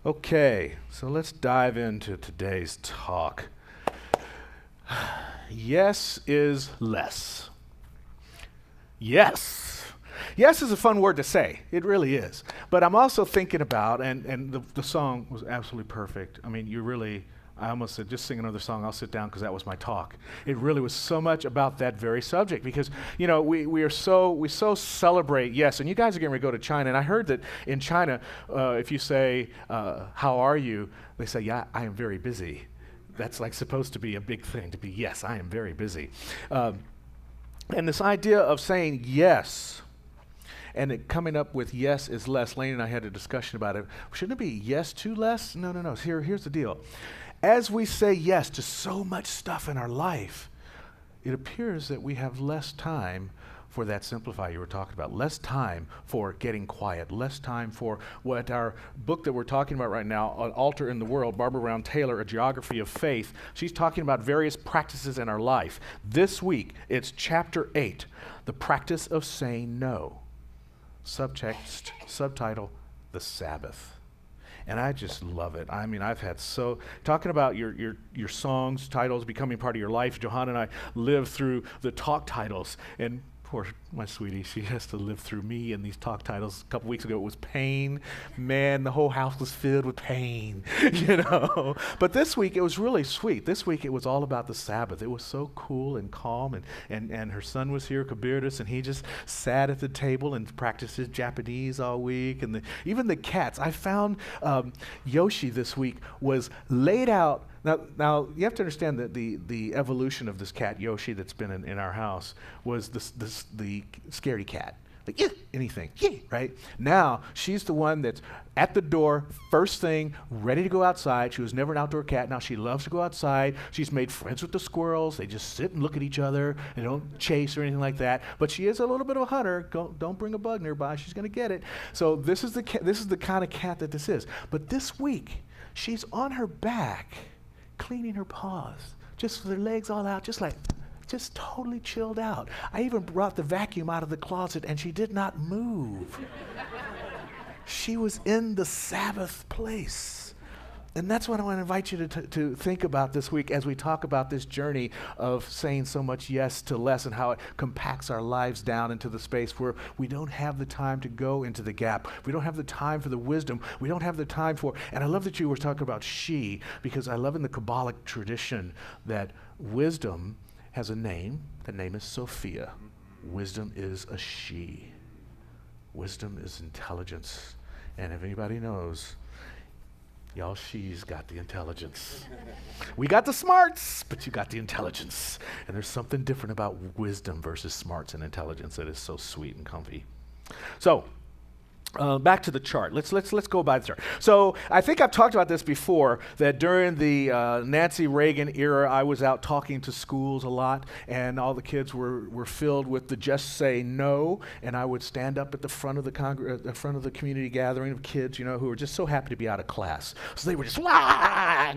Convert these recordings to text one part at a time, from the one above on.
Okay, so let's dive into today's talk. Yes is less. Yes. Yes is a fun word to say. It really is. But I'm also thinking about, and the song was absolutely perfect. I mean, I almost said, just sing another song, I'll sit down because that was my talk. It really was so much about that very subject because, we so celebrate yes. And you guys are getting ready to go to China. And I heard that in China, if you say, how are you? They say, yeah, I am very busy. That's like supposed to be a big thing, to be, yes, I am very busy. And this idea of saying yes, and it coming up with yes is less. Lane and I had a discussion about it. Shouldn't it be yes to less? No. Here's the deal. As we say yes to so much stuff in our life, it appears that we have less time for that simplify you were talking about, less time for getting quiet, less time for what our book that we're talking about right now, An Altar in the World, Barbara Brown Taylor, A Geography of Faith. She's talking about various practices in our life. This week, it's chapter 8, The Practice of Saying No. Subtext, subtitle, The Sabbath. And I just love it. I mean, I've had talking about your songs, titles becoming part of your life. Johanna and I lived through the talk titles, and poor my sweetie, she has to live through me and these talk titles. A couple weeks ago it was pain. Man, the whole house was filled with pain, But this week it was really sweet. This week it was all about the Sabbath. It was so cool and calm, and her son was here, Kabirdas, and he just sat at the table and practiced his Japanese all week. And even the cats. I found Yoshi this week was laid out. Now you have to understand that the evolution of this cat Yoshi that's been in our house was the scaredy cat, like anything, right? Now she's the one that's at the door first thing, ready to go outside. She was never an outdoor cat. Now she loves to go outside. She's made friends with the squirrels. They just sit and look at each other and don't chase or anything like that. But she is a little bit of a hunter. Don't bring a bug nearby. She's going to get it. So this is the kind of cat that this is. But this week she's on her back, cleaning her paws, just with her legs all out, just totally chilled out. I even brought the vacuum out of the closet and she did not move. She was in the Sabbath place. And that's what I want to invite you to think about this week as we talk about this journey of saying so much yes to less and how it compacts our lives down into the space where we don't have the time to go into the gap. We don't have the time for the wisdom. We don't have the time for, and I love that you were talking about she, because I love in the Kabbalic tradition that wisdom has a name. The name is Sophia. Wisdom is a she. Wisdom is intelligence. And if anybody knows, y'all, she's got the intelligence. We got the smarts, but you got the intelligence. And there's something different about wisdom versus smarts and intelligence that is so sweet and comfy. So, back to the chart. Let's go by the chart. So I think I've talked about this before, that during the Nancy Reagan era, I was out talking to schools a lot, and all the kids were filled with the just say no, and I would stand up at the front of the front of the community gathering of kids, who were just so happy to be out of class. So they were just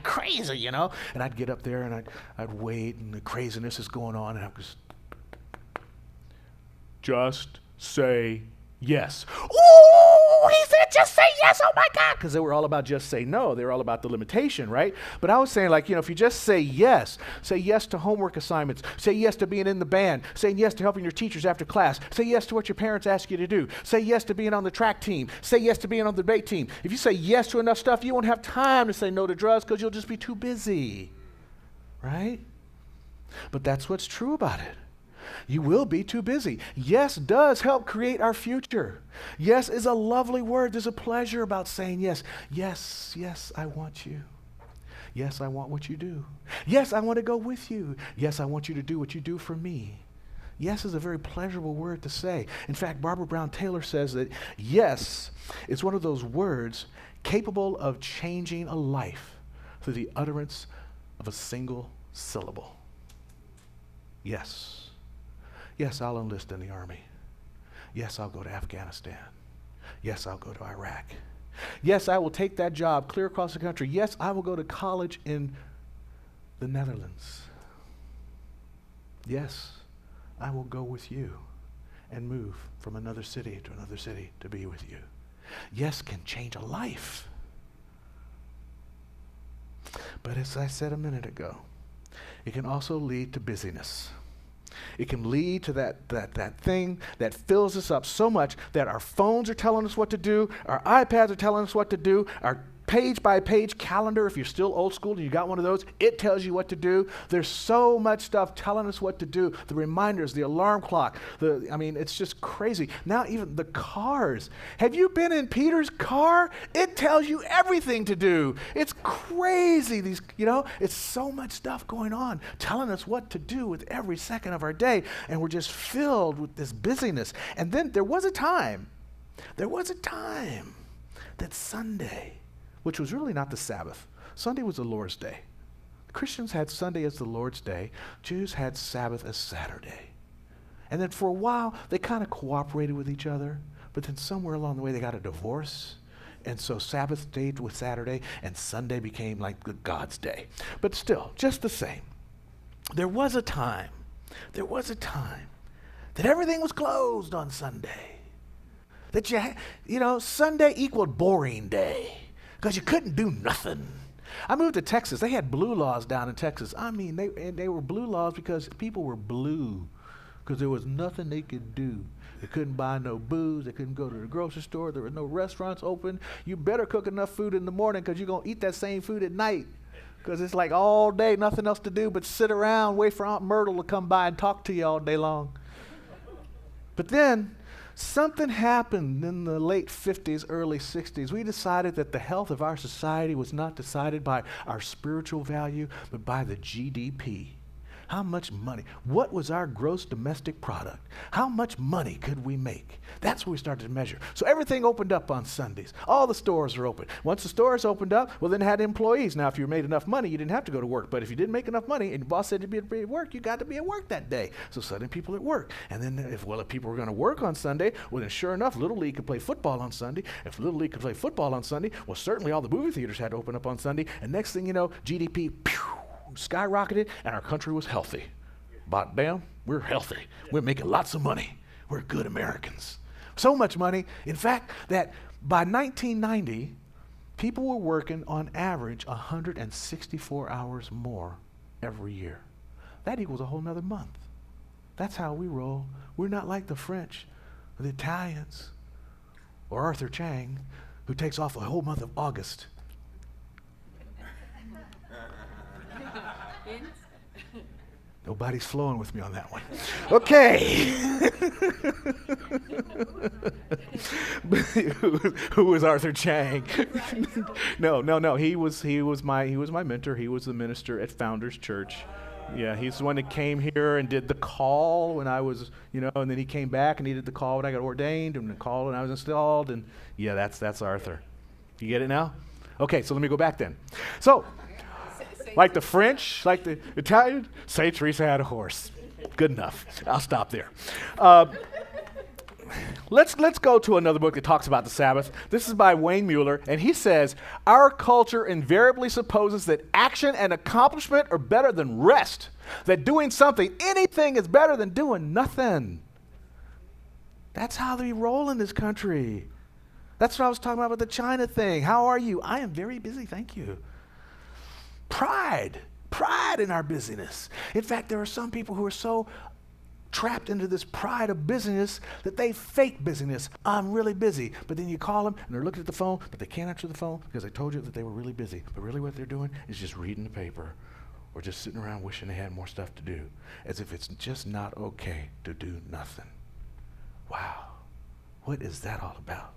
crazy, and I'd get up there and I'd wait, and the craziness is going on, and I was just say yes. Ooh, he said just say yes, oh my God. Because they were all about just say no. They were all about the limitation, right? But I was saying, if you just say yes to homework assignments, say yes to being in the band, say yes to helping your teachers after class, say yes to what your parents ask you to do, say yes to being on the track team, say yes to being on the debate team. If you say yes to enough stuff, you won't have time to say no to drugs because you'll just be too busy, right? But that's what's true about it. You will be too busy. Yes does help create our future. Yes is a lovely word. There's a pleasure about saying yes. Yes, I want you. Yes, I want what you do. Yes, I want to go with you. Yes, I want you to do what you do for me. Yes is a very pleasurable word to say. In fact, Barbara Brown Taylor says that yes is one of those words capable of changing a life through the utterance of a single syllable. Yes. Yes, I'll enlist in the army. Yes, I'll go to Afghanistan. Yes, I'll go to Iraq. Yes, I will take that job clear across the country. Yes, I will go to college in the Netherlands. Yes, I will go with you and move from another city to another city to be with you. Yes can change a life. But as I said a minute ago, it can also lead to busyness. It can lead to that thing that fills us up so much that our phones are telling us what to do, our iPads are telling us what to do, our page-by-page calendar, if you're still old school and you got one of those, it tells you what to do. There's so much stuff telling us what to do. The reminders, the alarm clock, it's just crazy. Now even the cars. Have you been in Peter's car? It tells you everything to do. It's crazy. It's so much stuff going on, telling us what to do with every second of our day, and we're just filled with this busyness. And then there was a time that Sunday, which was really not the Sabbath. Sunday was the Lord's day. Christians had Sunday as the Lord's day. Jews had Sabbath as Saturday. And then for a while, they kind of cooperated with each other, but then somewhere along the way, they got a divorce. And so Sabbath stayed with Saturday, and Sunday became like God's day. But still, just the same, there was a time that everything was closed on Sunday. That Sunday equaled boring day, because you couldn't do nothing. I moved to Texas. They had blue laws down in Texas. They were blue laws because people were blue, because there was nothing they could do. They couldn't buy no booze. They couldn't go to the grocery store. There were no restaurants open. You better cook enough food in the morning, because you're going to eat that same food at night, because it's like all day, nothing else to do but sit around, wait for Aunt Myrtle to come by and talk to you all day long. But then something happened in the late 50s, early 60s. We decided that the health of our society was not decided by our spiritual value, but by the GDP. How much money? What was our gross domestic product? How much money could we make? That's what we started to measure. So everything opened up on Sundays. All the stores are open. Once the stores opened up, well, then had employees. Now, if you made enough money, you didn't have to go to work. But if you didn't make enough money and your boss said you'd be at work, you got to be at work that day. So suddenly people at work. And then if people were going to work on Sunday, well, then sure enough, Little League could play football on Sunday. If Little League could play football on Sunday, well, certainly all the movie theaters had to open up on Sunday. And next thing you know, GDP skyrocketed, and our country was healthy. But damn, we're healthy. We're making lots of money. We're good Americans. So much money, in fact, that by 1990, people were working on average 164 hours more every year. That equals a whole nother month. That's how we roll. We're not like the French or the Italians or Arthur Chang, who takes off a whole month of August. Nobody's flowing with me on that one. Okay. Who was Arthur Chang? No. He was my mentor. He was the minister at Founders Church. Yeah, he's the one that came here and did the call when I was, and then he came back and he did the call when I got ordained, and the call when I was installed, and yeah, that's Arthur. You get it now? Okay, so let me go back then. So, like the French, like the Italian, St. Teresa had a horse. Good enough. I'll stop there. Let's go to another book that talks about the Sabbath. This is by Wayne Mueller, and he says, our culture invariably supposes that action and accomplishment are better than rest, that doing something, anything, is better than doing nothing. That's how they roll in this country. That's what I was talking about with the China thing. How are you? I am very busy, thank you. Pride in our busyness. In fact, there are some people who are so trapped into this pride of busyness that they fake busyness. I'm really busy. But then you call them and they're looking at the phone, but they can't answer the phone because they told you that they were really busy. But really what they're doing is just reading the paper or just sitting around wishing they had more stuff to do, as if it's just not okay to do nothing. Wow. What is that all about?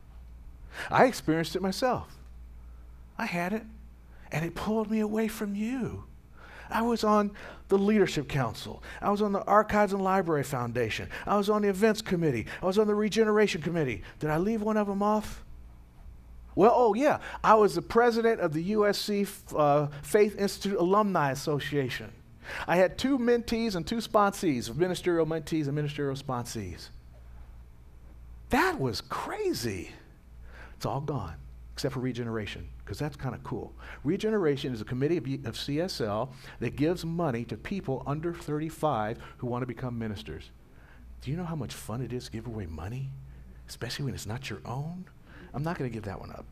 I experienced it myself. I had it. And it pulled me away from you. I was on the Leadership Council. I was on the Archives and Library Foundation. I was on the Events Committee. I was on the Regeneration Committee. Did I leave one of them off? Well, oh yeah. I was the president of the USC Faith Institute Alumni Association. I had 2 mentees and 2 sponsees, ministerial mentees and ministerial sponsees. That was crazy. It's all gone, except for Regeneration, because that's kind of cool. Regeneration is a committee of CSL that gives money to people under 35 who want to become ministers. Do you know how much fun it is to give away money, especially when it's not your own? I'm not going to give that one up.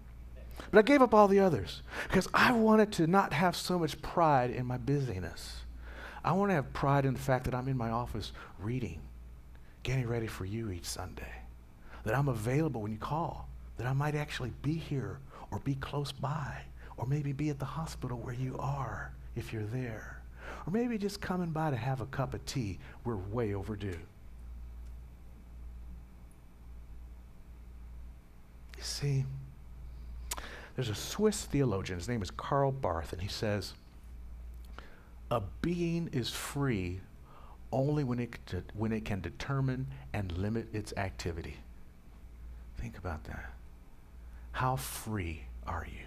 But I gave up all the others because I wanted to not have so much pride in my busyness. I want to have pride in the fact that I'm in my office reading, getting ready for you each Sunday, that I'm available when you call, that I might actually be here or be close by, or maybe be at the hospital where you are if you're there, or maybe just coming by to have a cup of tea. We're way overdue. You see, there's a Swiss theologian, his name is Karl Barth, and he says, a being is free only when it can determine and limit its activity. Think about that. How free are you?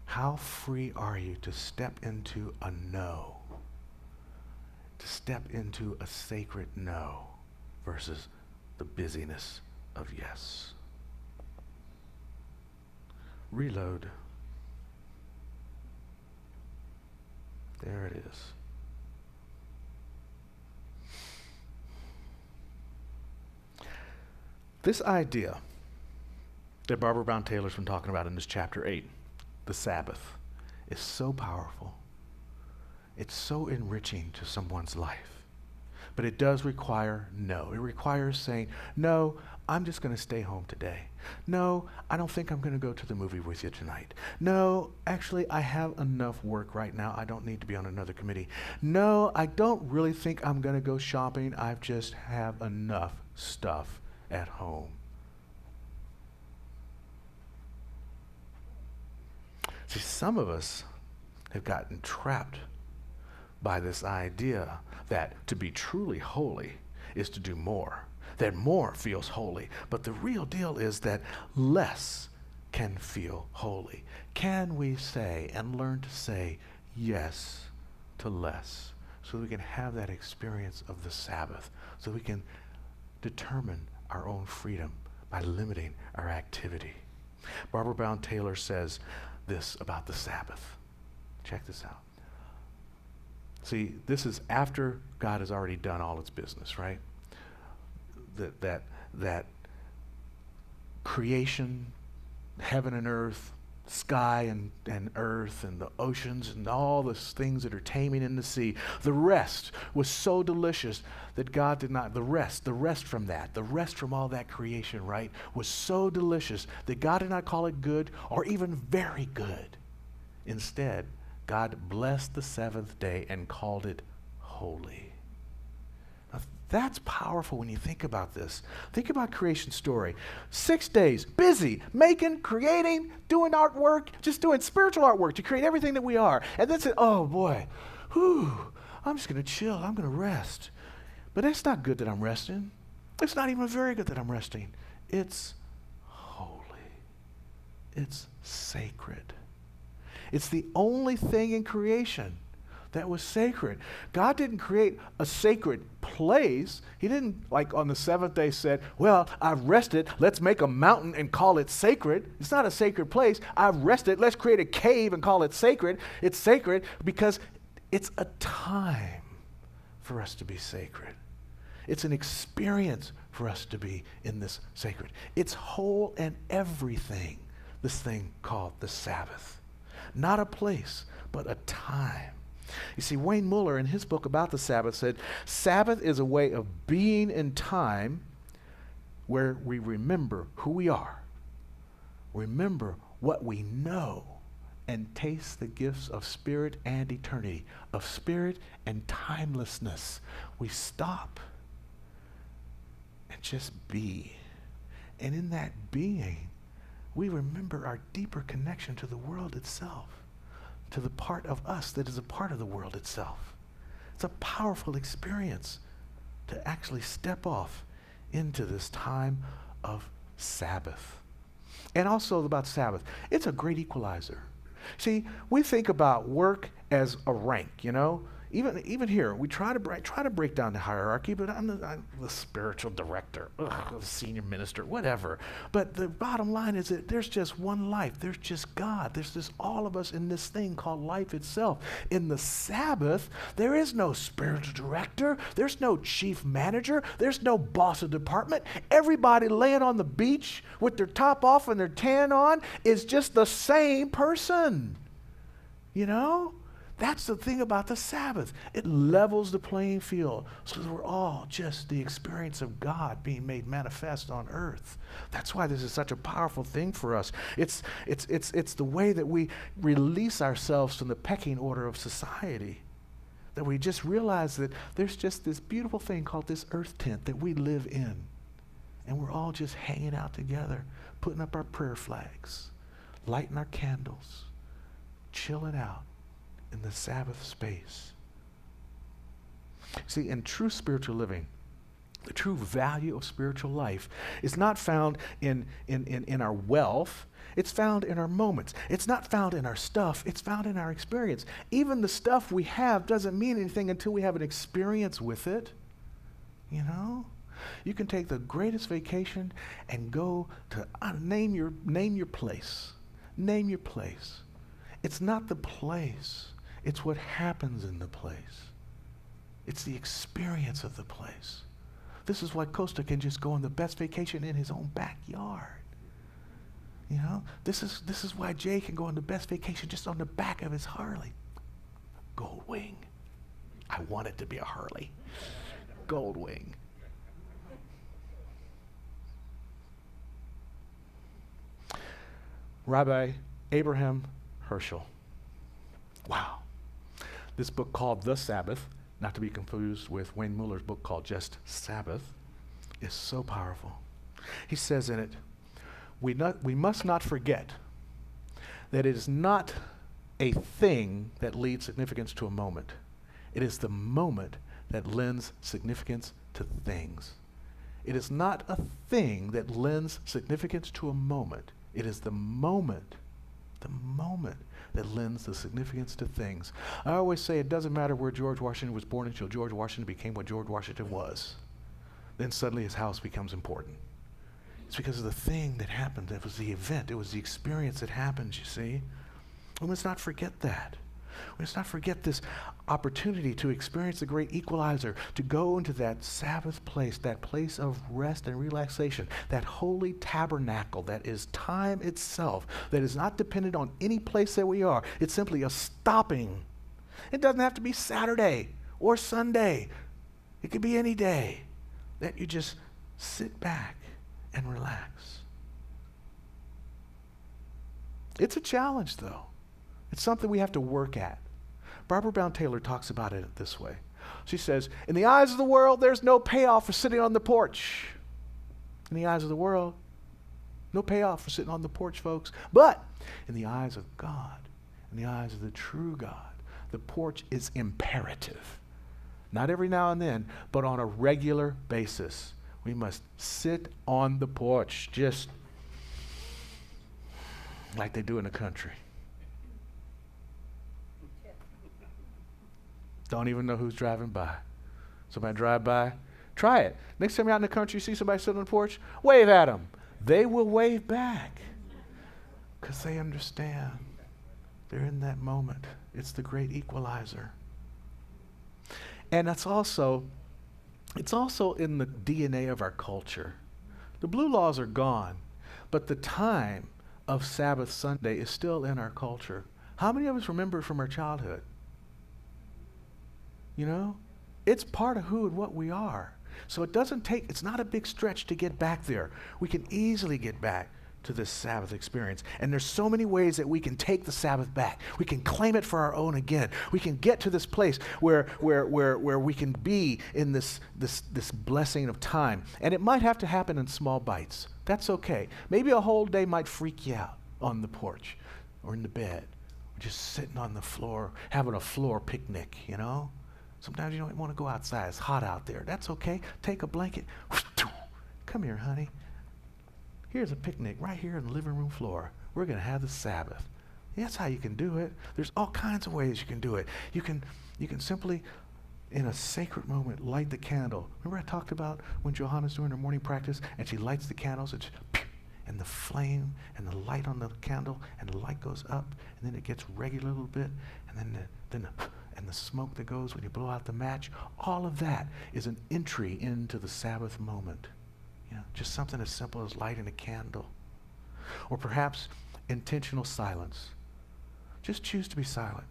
How free are you to step into a no? To step into a sacred no versus the busyness of yes. Reload. There it is. This idea that Barbara Brown Taylor's been talking about in this chapter 8, the Sabbath, is so powerful. It's so enriching to someone's life. But it does require no. It requires saying, no, I'm just going to stay home today. No, I don't think I'm going to go to the movie with you tonight. No, actually, I have enough work right now. I don't need to be on another committee. No, I don't really think I'm going to go shopping. I just have enough stuff at home. See, some of us have gotten trapped by this idea that to be truly holy is to do more, that more feels holy. But the real deal is that less can feel holy. Can we say and learn to say yes to less so we can have that experience of the Sabbath, so we can determine our own freedom by limiting our activity? Barbara Brown Taylor says this about the Sabbath. Check this out. See, this is after God has already done all its business, right? That creation, heaven and earth, sky and earth and the oceans and all the things that are taming in the sea, the rest was so delicious that God did not, the rest from all that creation, right, was so delicious that God did not call it good or even very good. Instead, God blessed the seventh day and called it holy. Now, that's powerful when you think about this. Think about creation story. 6 days, busy, making, creating, doing artwork, just doing spiritual artwork to create everything that we are. And then say, oh boy, I'm just going to chill, I'm going to rest. But it's not good that I'm resting. It's not even very good that I'm resting. It's holy. It's sacred. It's the only thing in creation that was sacred. God didn't create a sacred place. He didn't, like on the seventh day, said, well, I've rested. Let's make a mountain and call it sacred. It's not a sacred place. I've rested. Let's create a cave and call it sacred. It's sacred because it's a time for us to be sacred. It's an experience for us to be in this sacred. It's whole and everything, this thing called the Sabbath. Not a place, but a time. You see, Wayne Muller, in his book about the Sabbath, said, Sabbath is a way of being in time where we remember who we are, remember what we know, and taste the gifts of spirit and eternity, of spirit and timelessness. We stop and just be. And in that being, we remember our deeper connection to the world itself, to the part of us that is a part of the world itself. It's a powerful experience to actually step off into this time of Sabbath. And also about Sabbath, it's a great equalizer. See, we think about work as a rank, you know. Even here, we try to break down the hierarchy, but I'm the spiritual director, the senior minister, whatever. But the bottom line is that there's just one life. There's just God. There's just all of us in this thing called life itself. In the Sabbath, there is no spiritual director. There's no chief manager. There's no boss of department. Everybody laying on the beach with their top off and their tan on is just the same person. You know? That's the thing about the Sabbath. It levels the playing field so that we're all just the experience of God being made manifest on earth. That's why this is such a powerful thing for us. It's the way that we release ourselves from the pecking order of society. That we just realize that there's just this beautiful thing called this earth tent that we live in. And we're all just hanging out together, putting up our prayer flags, lighting our candles, chilling out in the Sabbath space. See, in true spiritual living, the true value of spiritual life is not found in our wealth. It's found in our moments. It's not found in our stuff. It's found in our experience. Even the stuff we have doesn't mean anything until we have an experience with it. You know? You can take the greatest vacation and go to name your place. Name your place. It's not the place. It's what happens in the place. It's the experience of the place. This is why Costa can just go on the best vacation in his own backyard. You know, this is why Jay can go on the best vacation just on the back of his Harley. Gold Wing. I want it to be a Harley. Gold Wing. Rabbi Abraham Herschel. Wow. This book called The Sabbath, not to be confused with Wayne Muller's book called just Sabbath, is so powerful. He says in it, we must not forget that it is not a thing that leads significance to a moment. It is the moment that lends significance to things. It is not a thing that lends significance to a moment. It is the moment that lends the significance to things. I always say it doesn't matter where George Washington was born until George Washington became what George Washington was. Then suddenly his house becomes important. It's because of the thing that happened. It was the event. It was the experience that happened, you see. We must not forget that. We must not forget this opportunity to experience the great equalizer, to go into that Sabbath place, that place of rest and relaxation, that holy tabernacle that is time itself, that is not dependent on any place that we are. It's simply a stopping. It doesn't have to be Saturday or Sunday. It could be any day that you just sit back and relax. It's a challenge, though. It's something we have to work at. Barbara Brown Taylor talks about it this way. She says, in the eyes of the world, there's no payoff for sitting on the porch. In the eyes of the world, no payoff for sitting on the porch, folks. But in the eyes of God, in the eyes of the true God, the porch is imperative. Not every now and then, but on a regular basis. We must sit on the porch, just like they do in the country. Don't even know who's driving by. Somebody drive by, try it. Next time you're out in the country, you see somebody sitting on the porch, wave at them. They will wave back because they understand. They're in that moment. It's the great equalizer. And it's also in the DNA of our culture. The blue laws are gone, but the time of Sabbath Sunday is still in our culture. How many of us remember it from our childhood? You know, it's part of who and what we are. So it's not a big stretch to get back there. We can easily get back to this Sabbath experience. And there's so many ways that we can take the Sabbath back. We can claim it for our own again. We can get to this place where we can be in this blessing of time. And it might have to happen in small bites. That's okay. Maybe a whole day might freak you out on the porch or in the bed. Or just sitting on the floor, having a floor picnic, you know? Sometimes you don't want to go outside. It's hot out there. That's okay. Take a blanket. Come here, honey. Here's a picnic right here on the living room floor. We're going to have the Sabbath. That's how you can do it. There's all kinds of ways you can do it. You can simply, in a sacred moment, light the candle. Remember I talked about when Johanna's doing her morning practice and she lights the candles and the flame and the light on the candle and the light goes up and then it gets regular a little bit and then the smoke that goes when you blow out the match. All of that is an entry into the Sabbath moment. Just something as simple as lighting a candle. Or perhaps intentional silence. Just choose to be silent.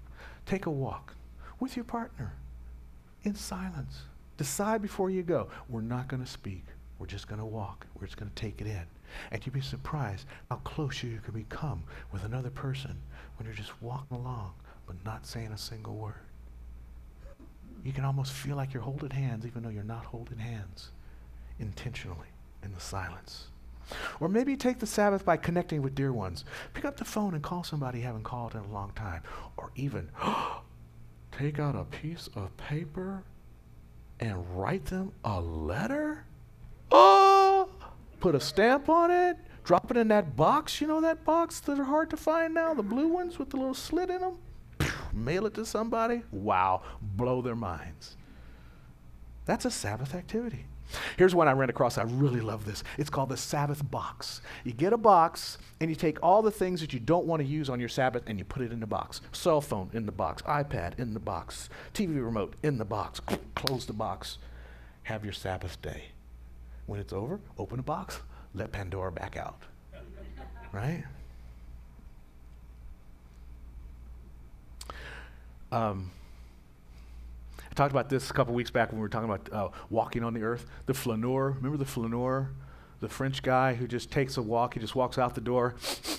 Take a walk with your partner in silence. Decide before you go, we're not going to speak. We're just going to walk. We're just going to take it in. And you'd be surprised how close you can become with another person when you're just walking along but not saying a single word. You can almost feel like you're holding hands even though you're not holding hands, intentionally in the silence. Or maybe take the Sabbath by connecting with dear ones. Pick up the phone and call somebody you haven't called in a long time. Or even take out a piece of paper and write them a letter. Oh, put a stamp on it. Drop it in that box. You know that box that are hard to find now? The blue ones with the little slit in them? Mail it to somebody. Wow. Blow their minds. That's a Sabbath activity. Here's one I ran across. I really love this. It's called the Sabbath box. You get a box and you take all the things that you don't want to use on your Sabbath and you put it in the box. Cell phone in the box, iPad in the box, TV remote in the box. Close the box. Have your Sabbath day. When it's over, open the box, let Pandora back out. Right? I talked about this a couple weeks back when we were talking about walking on the earth. The flaneur, remember the flaneur? The French guy who just takes a walk. He just walks out the door.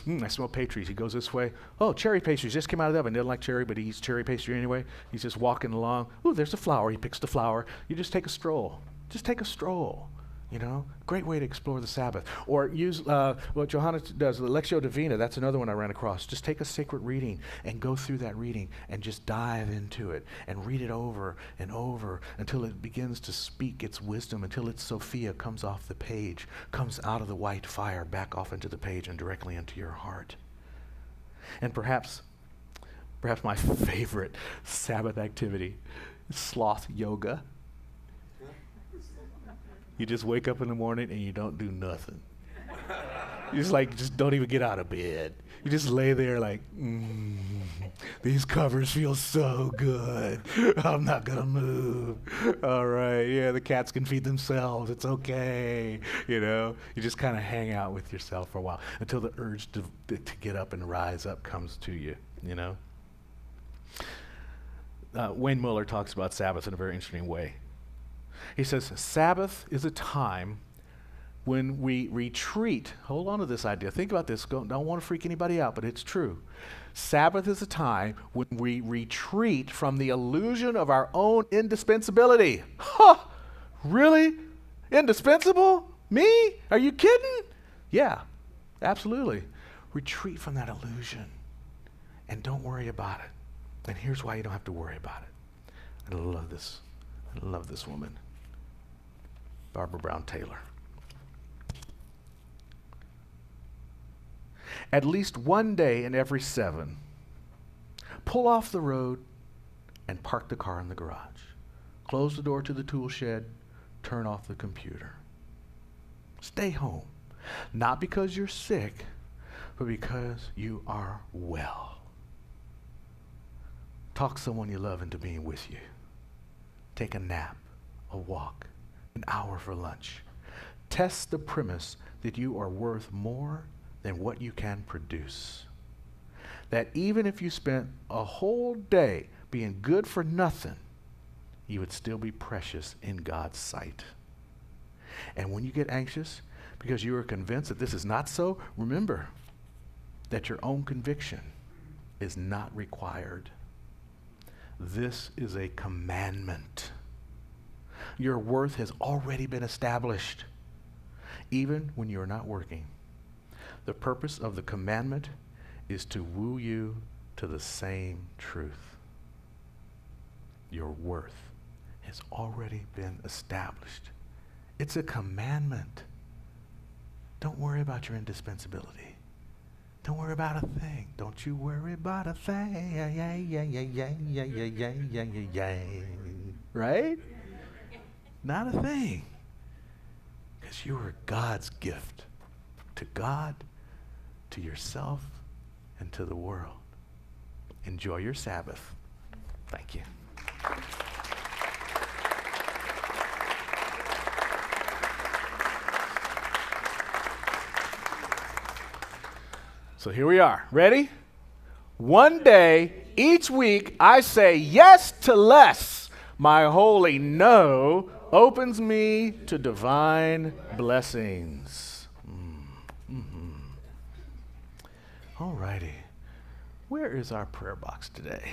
I smell pastries. He goes this way. Oh, cherry pastries just came out of the oven. He doesn't like cherry, but he eats cherry pastry anyway. He's just walking along. Ooh, there's a flower. He picks the flower. You just take a stroll. Just take a stroll. Great way to explore the Sabbath. Or use what Johanna does, the Lectio Divina. That's another one I ran across. Just take a sacred reading and go through that reading and just dive into it and read it over and over until it begins to speak its wisdom, until its Sophia comes off the page, comes out of the white fire, back off into the page and directly into your heart. And perhaps my favorite Sabbath activity is sloth yoga. You just wake up in the morning and you don't do nothing. You just don't even get out of bed. You just lay there like, these covers feel so good. I'm not gonna move. All right, yeah, the cats can feed themselves. It's okay. You just kind of hang out with yourself for a while until the urge to get up and rise up comes to you. Wayne Muller talks about Sabbath in a very interesting way. He says, Sabbath is a time when we retreat. Hold on to this idea. Think about this. Don't want to freak anybody out, but it's true. Sabbath is a time when we retreat from the illusion of our own indispensability. Huh? Really? Indispensable? Me? Are you kidding? Yeah, absolutely. Retreat from that illusion and don't worry about it. And here's why you don't have to worry about it. I love this. I love this woman. Barbara Brown Taylor. At least one day in every 7, pull off the road and park the car in the garage. Close the door to the tool shed, turn off the computer. Stay home, not because you're sick, but because you are well. Talk someone you love into being with you. Take a nap, a walk, an hour for lunch. Test the premise that you are worth more than what you can produce. That even if you spent a whole day being good for nothing, you would still be precious in God's sight. And when you get anxious because you are convinced that this is not so, remember that your own conviction is not required. This is a commandment. Your worth has already been established, even when you are not working. The purpose of the commandment is to woo you to the same truth. Your worth has already been established. It's a commandment. Don't worry about your indispensability. Don't worry about a thing. Don't you worry about a thing. Yeah, yeah, yeah, yeah, yeah, yeah, yeah, yeah, yeah, yeah. Right? Not a thing. Because you are God's gift to God, to yourself, and to the world. Enjoy your Sabbath. Thank you. So here we are. Ready? One day, each week, I say yes to less. My holy no opens me to divine blessings. All righty. Where is our prayer box today?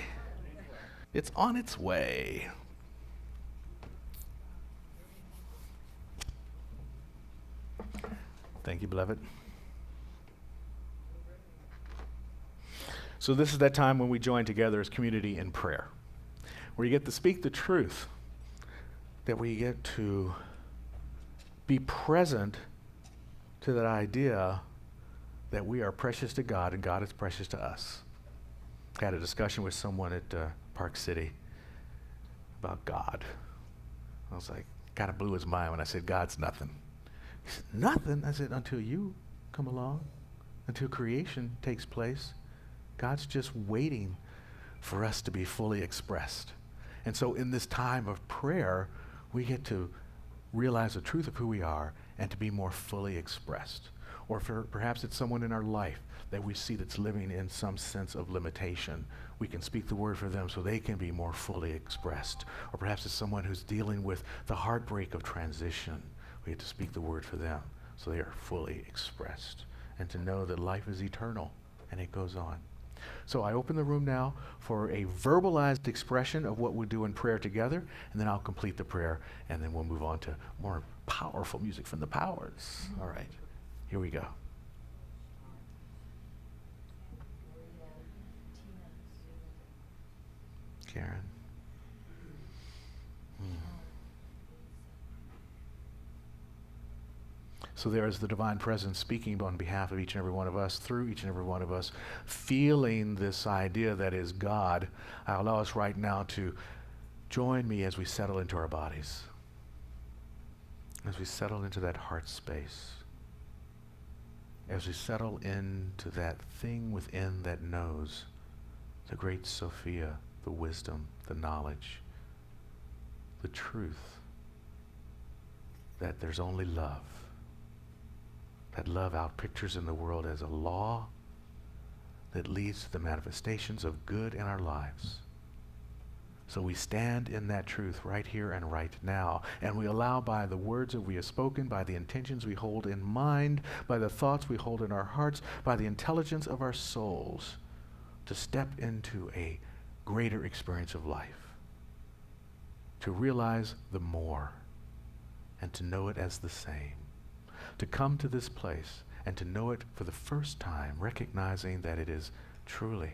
It's on its way. Thank you, beloved. So this is that time when we join together as community in prayer, where you get to speak the truth, that we get to be present to that idea that we are precious to God and God is precious to us. I had a discussion with someone at Park City about God. I was like, kind of blew his mind when I said, God's nothing. He said, nothing? I said, until you come along, until creation takes place, God's just waiting for us to be fully expressed. And so in this time of prayer, we get to realize the truth of who we are and to be more fully expressed. Or perhaps it's someone in our life that we see that's living in some sense of limitation. We can speak the word for them so they can be more fully expressed. Or perhaps it's someone who's dealing with the heartbreak of transition. We get to speak the word for them so they are fully expressed. And to know that life is eternal and it goes on. So I open the room now for a verbalized expression of what we do in prayer together, and then I'll complete the prayer, and then we'll move on to more powerful music from the Powers. All right, here we go. Karen. So there is the divine presence speaking on behalf of each and every one of us, through each and every one of us, feeling this idea that is God. I allow us right now to join me as we settle into our bodies, as we settle into that heart space, as we settle into that thing within that knows the great Sophia, the wisdom, the knowledge, the truth, that there's only love. That love outpictures in the world as a law that leads to the manifestations of good in our lives. So we stand in that truth right here and right now, and we allow by the words that we have spoken, by the intentions we hold in mind, by the thoughts we hold in our hearts, by the intelligence of our souls, to step into a greater experience of life, to realize the more, and to know it as the same. To come to this place and to know it for the first time, recognizing that it is truly,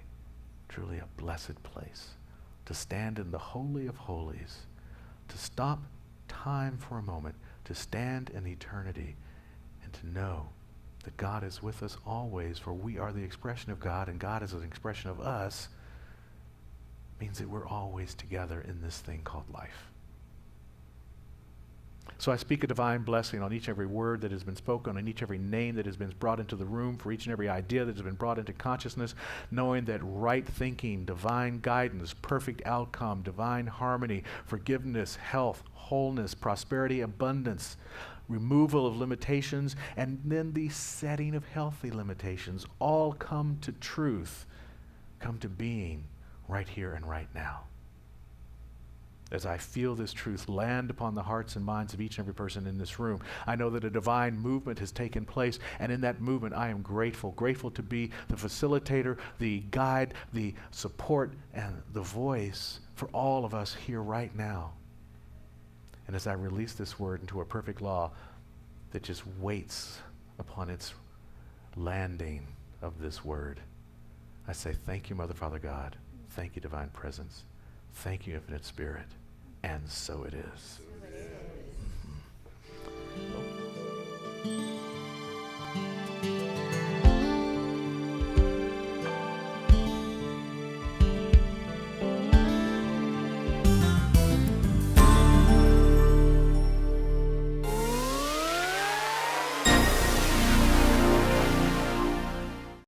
truly a blessed place. To stand in the Holy of Holies, to stop time for a moment, to stand in eternity, and to know that God is with us always, for we are the expression of God, and God is an expression of us, means that we're always together in this thing called life. So I speak a divine blessing on each and every word that has been spoken, on each and every name that has been brought into the room, for each and every idea that has been brought into consciousness, knowing that right thinking, divine guidance, perfect outcome, divine harmony, forgiveness, health, wholeness, prosperity, abundance, removal of limitations, and then the setting of healthy limitations all come to truth, come to being right here and right now. As I feel this truth land upon the hearts and minds of each and every person in this room, I know that a divine movement has taken place, and in that movement I am grateful to be the facilitator, the guide, the support, and the voice for all of us here right now. And as I release this word into a perfect law that just waits upon its landing of this word, I say thank you, Mother, Father, God. Thank you, Divine Presence. Thank you, Infinite Spirit. And so it is. Mm-hmm.